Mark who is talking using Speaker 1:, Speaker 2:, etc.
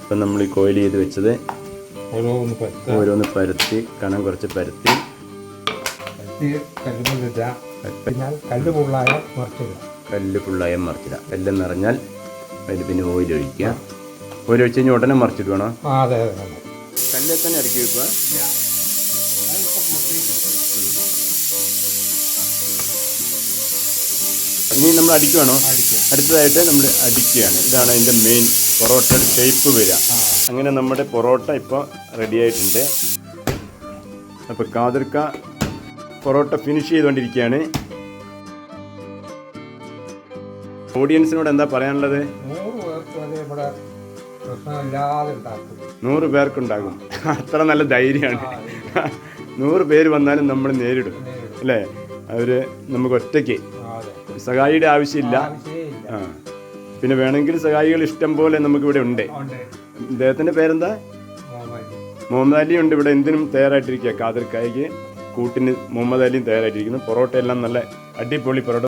Speaker 1: ഇപ്പം നമ്മൾ ഈ കോയിൽ ചെയ്ത് വെച്ചത് ഓരോന്ന് പരത്തി കനം കുറച്ച് പരത്തി
Speaker 2: കല്ല്
Speaker 1: ഫുള്ളായ മറിച്ചിടുക. കല്ല് നിറഞ്ഞാൽ അതിൽ പിന്നെ ഓയിൽ ഒഴിക്കുക. ഓയിൽ ഒഴിച്ച് കഴിഞ്ഞാൽ ഉടനെ മറിച്ചിടുവാണോ? കല്ലിൽ തന്നെ ഇറക്കി വെക്കുക. ഇനി നമ്മൾ അടിക്കുവാണോ? അടുത്തതായിട്ട് നമ്മൾ അടിക്കുകയാണ്. ഇതാണ് അതിൻ്റെ മെയിൻ പൊറോട്ട ഷേപ്പ് വരിക. അങ്ങനെ നമ്മുടെ പൊറോട്ട ഇപ്പോൾ റെഡി ആയിട്ടുണ്ട്. അപ്പോൾ ഖാദിർക്ക പൊറോട്ട ഫിനിഷ് ചെയ്തുകൊണ്ടിരിക്കുകയാണ്. ഓഡിയൻസിനോട് എന്താ പറയാനുള്ളത്? 100 പേർക്കുണ്ടാകും. അത്ര നല്ല ധൈര്യമാണ്. 100 പേര് വന്നാലും നമ്മൾ നേരിടും അല്ലേ? അവർ നമുക്ക് ഒറ്റയ്ക്ക് സഹായിയുടെ ആവശ്യമില്ല. പിന്നെ വേണമെങ്കിൽ സഹായികൾ ഇഷ്ടം പോലെ നമുക്കിവിടെ ഉണ്ട്. ഇദ്ദേഹത്തിൻ്റെ പേരെന്താ? മുഹമ്മദ് അലി ഉണ്ട് ഇവിടെ. എന്തിനും തയ്യാറായിട്ടിരിക്കുക. ഖാദിർക്കായ്ക്ക് കൂട്ടിന് മുഹമ്മദ് അലിയും തയ്യാറായിട്ടിരിക്കുന്നു. പൊറോട്ട എല്ലാം നല്ല അടിപൊളി പൊറോട്ട.